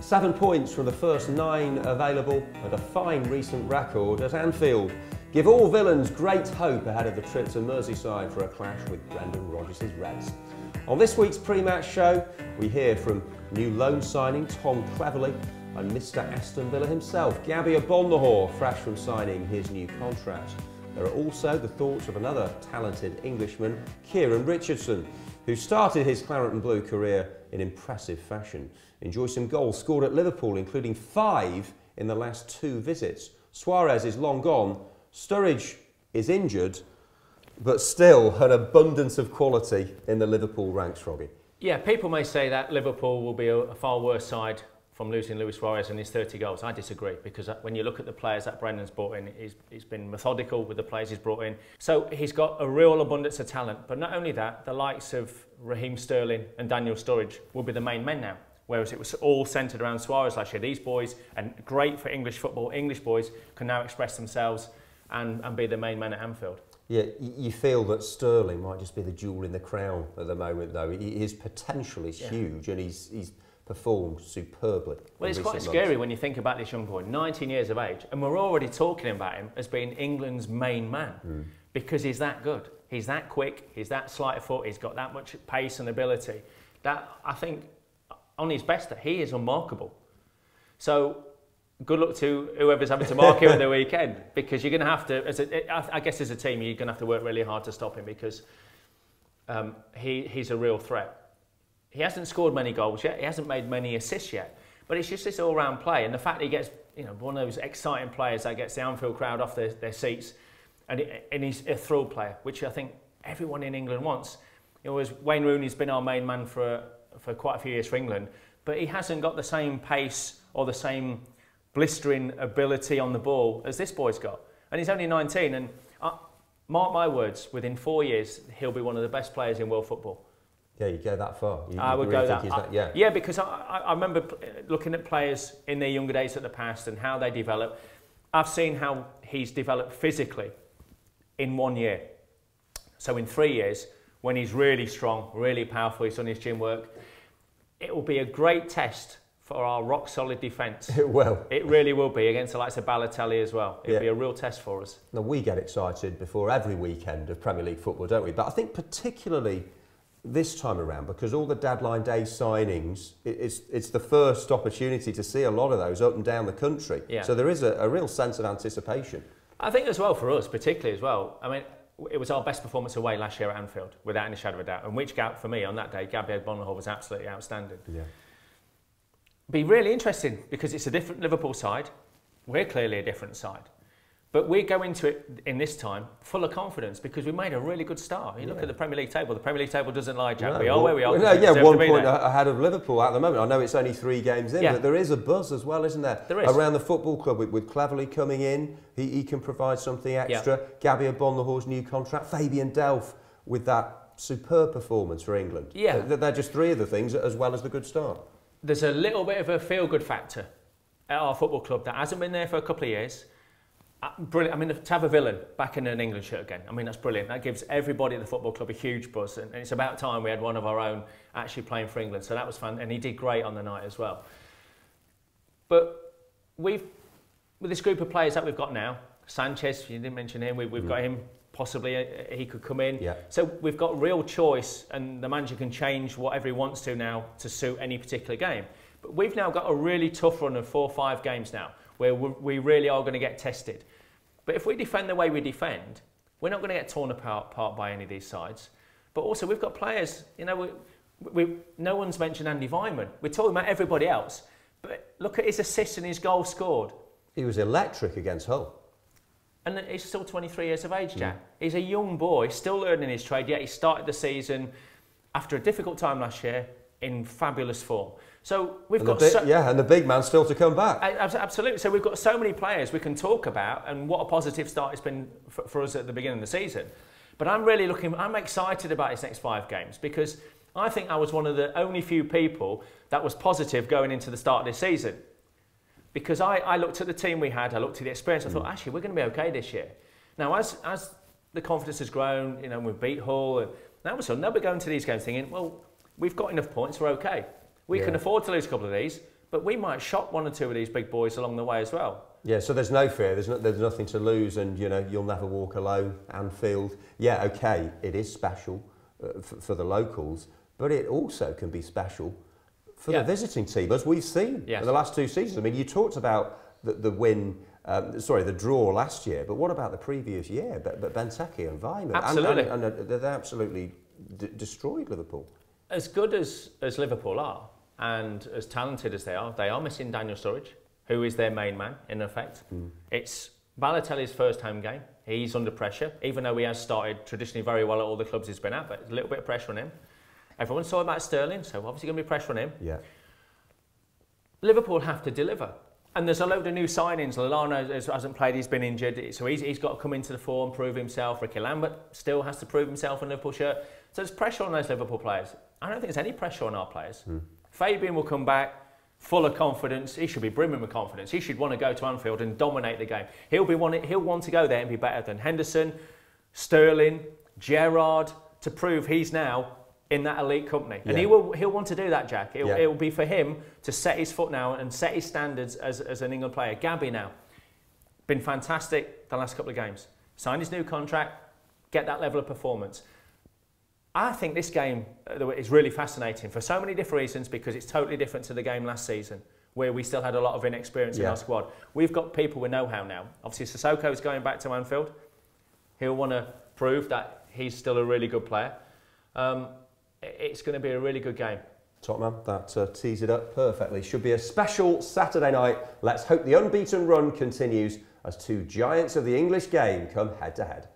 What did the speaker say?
7 points from the first 9 available and a fine recent record at Anfield give all villains great hope ahead of the trip to Merseyside for a clash with Brendan Rodgers' Reds. On this week's pre-match show, we hear from new loan signing Tom Cleverley and Mr Aston Villa himself, Agbonlahor, fresh from signing his new contract. There are also the thoughts of another talented Englishman, Richardson, who started his claret and blue career in impressive fashion. Enjoy some goals scored at Liverpool, including 5 in the last 2 visits. Suarez is long gone, Sturridge is injured, but still an abundance of quality in the Liverpool ranks, Froggy. Yeah, people may say that Liverpool will be a far worse side from losing Luis Suarez and his 30 goals. I disagree, because when you look at the players that Brendan's brought in, he's been methodical with the players he's brought in. So he's got a real abundance of talent. But not only that, the likes of Raheem Sterling and Daniel Sturridge will be the main men now. Whereas it was all centred around Suarez last year. These boys, and great for English football, English boys can now express themselves and be the main men at Anfield. Yeah, you feel that Sterling might just be the jewel in the crown at the moment, though. His potential is huge, and he's performed superbly. Well, it's quite scary when you think about this young boy, 19 years of age, and we're already talking about him as being England's main man because he's that good. He's that quick, he's that slight of foot, he's got that much pace and ability. That, I think, on his best, he is unmarkable. So good luck to whoever's having to mark him on the weekend, because you're going to have to, I guess as a team, you're going to have to work really hard to stop him, because he's a real threat. He hasn't scored many goals yet, he hasn't made many assists yet, but it's just this all-round play, and the fact that he gets, one of those exciting players that gets the Anfield crowd off their seats, and he's a thrill player, which I think everyone in England wants. Wayne Rooney's been our main man for quite a few years for England, but he hasn't got the same pace or the same blistering ability on the ball as this boy's got. And he's only 19, and mark my words, within 4 years, he'll be one of the best players in world football. Yeah, you go that far. I would go that. Yeah, because I remember looking at players in their younger days at the past and how they develop. I've seen how he's developed physically in 1 year. So in 3 years, when he's really strong, really powerful, he's done his gym work, it will be a great test for our rock-solid defence. It will. It really will be, against the likes of Balotelli as well. It'll be a real test for us. Now, we get excited before every weekend of Premier League football, don't we? But I think particularly this time around, because all the deadline day signings, it's the first opportunity to see a lot of those up and down the country. Yeah. So there is a real sense of anticipation. I think as well for us, particularly as well, I mean, it was our best performance away last year at Anfield, without any shadow of a doubt. And which for me on that day, Agbonlahor was absolutely outstanding. Yeah. Be really interesting, because it's a different Liverpool side. We're clearly a different side. But we go into it in this time full of confidence, because we made a really good start. You look at the Premier League table. The Premier League table doesn't lie, Jack. We are where we are. Yeah, 1 point ahead of Liverpool at the moment. I know it's only 3 games in, but there is a buzz as well, isn't there? There is. Around the football club, with Cleverley coming in, he can provide something extra. Agbonlahor's new contract. Fabian Delph with that superb performance for England. Yeah. They're just 3 of the things, as well as the good start. There's a little bit of a feel-good factor at our football club that hasn't been there for a couple of years. Brilliant. I mean, to have a villain back in an England shirt again, I mean, that's brilliant. That gives everybody at the football club a huge buzz, and it's about time we had one of our own actually playing for England. So that was fun, and he did great on the night as well. But with this group of players that we've got now, Sanchez, you didn't mention him, we've got him, possibly he could come in. Yeah. So we've got real choice, and the manager can change whatever he wants to now to suit any particular game. But we've now got a really tough run of 4 or 5 games now, where we really are going to get tested. But if we defend the way we defend, we're not going to get torn apart by any of these sides. But also, we've got players, no one's mentioned Andy Weimann. We're talking about everybody else. But look at his assists and his goals scored. He was electric against Hull. And he's still 23 years of age, Jack. He's a young boy, still learning his trade, yet he started the season after a difficult time last year in fabulous form. So we've got and the big man's still to come back. Absolutely. So we've got so many players we can talk about, and what a positive start it's been for us at the beginning of the season. But I'm excited about his next 5 games, because I think I was one of the only few people that was positive going into the start of this season. Because I looked at the team we had, I looked at the experience, I thought, actually, we're going to be okay this year. Now, as the confidence has grown, we beat Hull, and now we're going to these games thinking, well, we've got enough points, we're okay. We can afford to lose a couple of these, but we might shock one or two of these big boys along the way as well. Yeah, so there's no fear, there's nothing to lose, and you know, you'll never walk alone. Anfield, yeah, okay, it is special for the locals, but it also can be special for the visiting team, as we've seen in the last 2 seasons. I mean, you talked about the win, the draw last year, but what about the previous year? But Benteke and Weimar, absolutely, and they absolutely destroyed Liverpool. As good as Liverpool are, and as talented as they are missing Daniel Sturridge, who is their main man, in effect. It's Balotelli's first home game. He's under pressure, even though he has started traditionally very well at all the clubs he's been at, but there's a little bit of pressure on him. Everyone saw about Sterling, so obviously going to be pressure on him. Yeah. Liverpool have to deliver. And there's a load of new signings. Lallana hasn't played, he's been injured, so he's got to come into the form, prove himself. Ricky Lambert still has to prove himself in a Liverpool shirt. So there's pressure on those Liverpool players. I don't think there's any pressure on our players. Fabian will come back full of confidence. He should be brimming with confidence. He should want to go to Anfield and dominate the game. He'll want to go there and be better than Henderson, Sterling, Gerrard, to prove he's now in that elite company. And he'll want to do that, Jack. It will be for him to set his foot now and set his standards as an England player. Gabby now, been fantastic the last couple of games. Signed his new contract, get that level of performance. I think this game is really fascinating for so many different reasons, because it's totally different to the game last season, where we still had a lot of inexperience in our squad. We've got people with know-how now. Obviously, Sissoko's going back to Anfield. He'll want to prove that he's still a really good player. It's going to be a really good game. Top man, that tees it up perfectly. Should be a special Saturday night. Let's hope the unbeaten run continues as two giants of the English game come head to head.